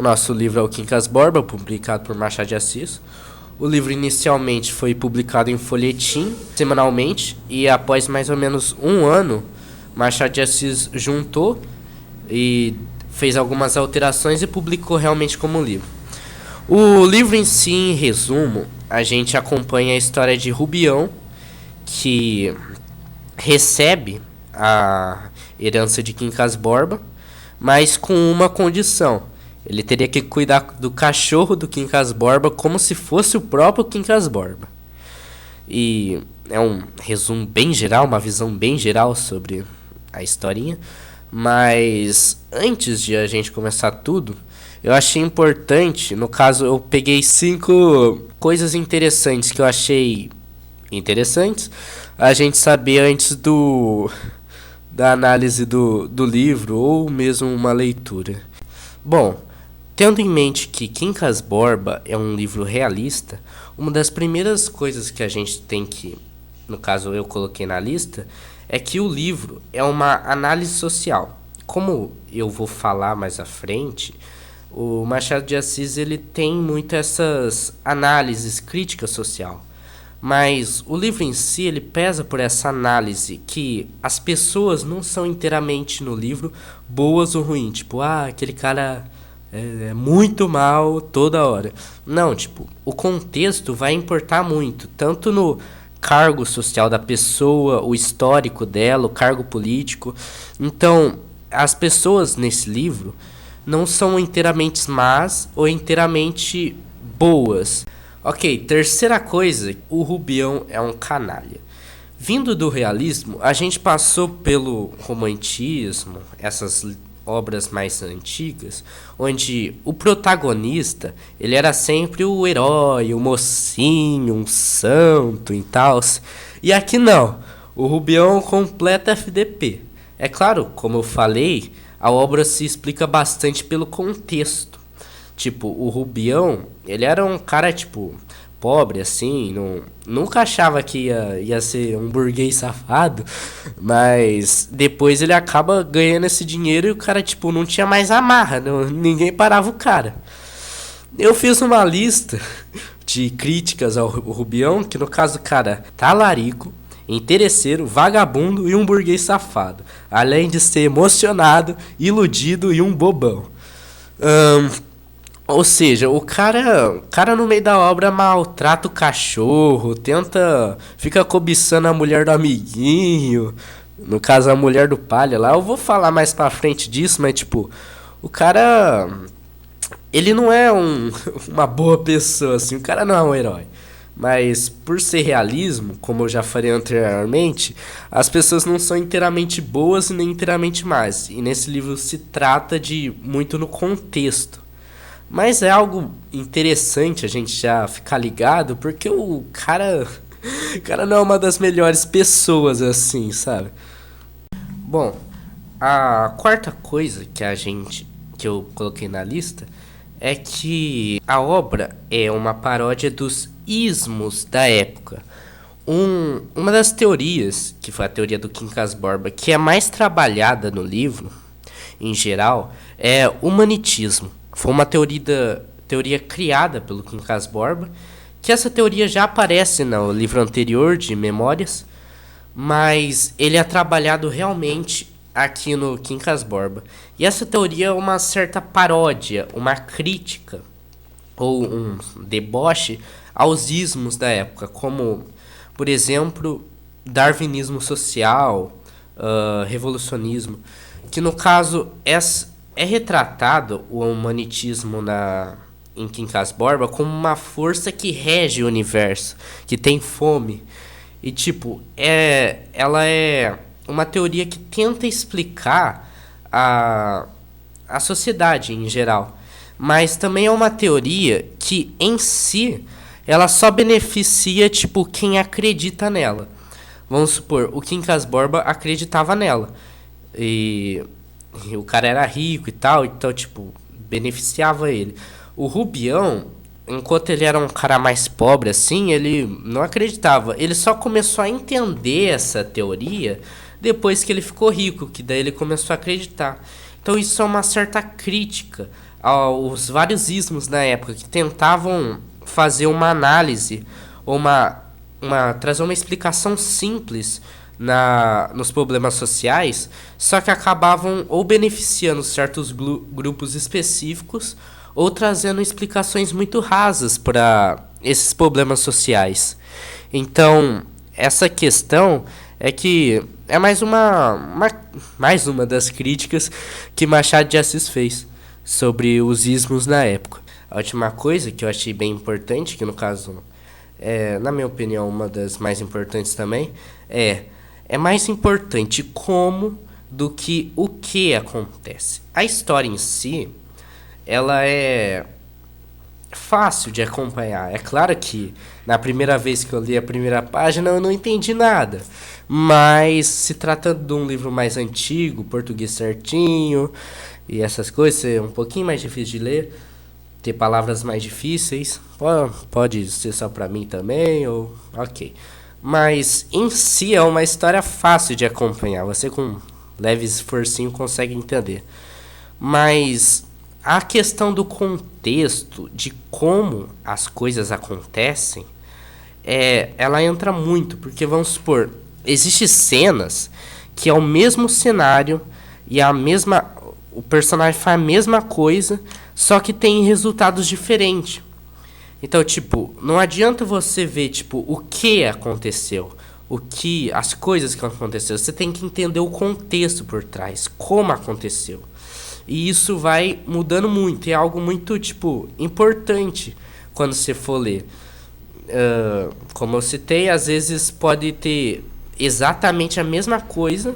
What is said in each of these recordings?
O nosso livro é o Quincas Borba, publicado por Machado de Assis. O livro inicialmente foi publicado em folhetim, semanalmente, e após mais ou menos um ano, Machado de Assis juntou e fez algumas alterações e publicou realmente como livro. O livro em si, em resumo, a gente acompanha a história de Rubião, que recebe a herança de Quincas Borba, mas com uma condição. Ele teria que cuidar do cachorro do Quincas Borba como se fosse o próprio Quincas Borba. E é um resumo bem geral, uma visão bem geral sobre a historinha. Mas antes de a gente começar tudo, eu achei importante, no caso eu peguei 5 coisas interessantes que eu achei interessantes a gente saber antes da análise do livro ou mesmo uma leitura. Bom, tendo em mente que Quincas Borba é um livro realista, uma das primeiras coisas que a gente tem que, no caso eu coloquei na lista, é que o livro é uma análise social. Como eu vou falar mais à frente, o Machado de Assis ele tem muito essas análises, crítica social. Mas o livro em si ele pesa por essa análise que as pessoas não são inteiramente no livro boas ou ruins. Tipo, aquele cara é muito mal toda hora. Não, tipo, o contexto vai importar muito. Tanto no cargo social da pessoa, o histórico dela, o cargo político. Então, as pessoas nesse livro não são inteiramente más ou inteiramente boas. Ok, terceira coisa, o Rubião é um canalha. Vindo do realismo, a gente passou pelo romantismo, essas obras mais antigas, onde o protagonista, ele era sempre o herói, o mocinho, um santo e tal. E aqui não, o Rubião é um completo FDP. É claro, como eu falei, a obra se explica bastante pelo contexto. Tipo, o Rubião, ele era um cara, tipo, pobre, assim, nunca achava que ia ser um burguês safado, mas depois ele acaba ganhando esse dinheiro e o cara, tipo, não tinha mais amarra, ninguém parava o cara. Eu fiz uma lista de críticas ao Rubião, que no caso o cara talarico, interesseiro, vagabundo e um burguês safado, além de ser emocionado, iludido e um bobão. Ou seja, o cara no meio da obra maltrata o cachorro, fica cobiçando a mulher do amiguinho, no caso a mulher do palha lá. Eu vou falar mais pra frente disso, mas tipo, o cara, ele não é uma boa pessoa, assim, o cara não é um herói. Mas por ser realismo, como eu já falei anteriormente, as pessoas não são inteiramente boas e nem inteiramente más. E nesse livro se trata de muito no contexto. Mas é algo interessante a gente já ficar ligado, porque o cara não é uma das melhores pessoas assim, sabe? Bom, a quarta coisa que eu coloquei na lista é que a obra é uma paródia dos ismos da época. Uma das teorias, que foi a teoria do Quincas Borba, que é mais trabalhada no livro, em geral, é o humanitismo. Foi uma teoria criada pelo Quincas Borba, que essa teoria já aparece no livro anterior de Memórias, mas ele é trabalhado realmente aqui no Quincas Borba. E essa teoria é uma certa paródia, uma crítica ou um deboche aos ismos da época, como, por exemplo, darwinismo social, revolucionismo, que no caso é retratado o humanitismo em Quincas Borba como uma força que rege o universo, que tem fome. E tipo, ela é uma teoria que tenta explicar a sociedade em geral. Mas também é uma teoria que em si ela só beneficia tipo quem acredita nela. Vamos supor, o Quincas Borba acreditava nela. E o cara era rico e tal, então, tipo, beneficiava ele. O Rubião, enquanto ele era um cara mais pobre, assim, ele não acreditava. Ele só começou a entender essa teoria depois que ele ficou rico, que daí ele começou a acreditar. Então isso é uma certa crítica aos vários ismos na época que tentavam fazer uma análise ou trazer uma explicação simples nos problemas sociais, só que acabavam ou beneficiando certos grupos específicos ou trazendo explicações muito rasas para esses problemas sociais. Então, essa questão é que é mais uma das críticas que Machado de Assis fez sobre os ismos na época. A última coisa que eu achei bem importante, que no caso na minha opinião, uma das mais importantes também, é mais importante como do que o que acontece. A história em si, ela é fácil de acompanhar. É claro que na primeira vez que eu li a primeira página eu não entendi nada, mas se tratando de um livro mais antigo, português certinho e essas coisas, é um pouquinho mais difícil de ler, ter palavras mais difíceis, pode ser só pra mim também, ou ok. Mas em si é uma história fácil de acompanhar, você com leve esforcinho consegue entender. Mas a questão do contexto, de como as coisas acontecem, ela entra muito, porque vamos supor, existem cenas que é o mesmo cenário e o personagem faz a mesma coisa, só que tem resultados diferentes. Então, tipo, não adianta você ver, tipo, o que aconteceu, as coisas que aconteceram. Você tem que entender o contexto por trás, como aconteceu. E isso vai mudando muito, é algo muito, tipo, importante quando você for ler. Como eu citei, às vezes pode ter exatamente a mesma coisa,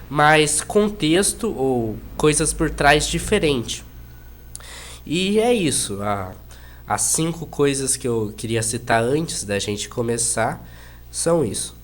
mas contexto ou coisas por trás diferente. E é isso. As 5 coisas que eu queria citar antes da gente começar são isso.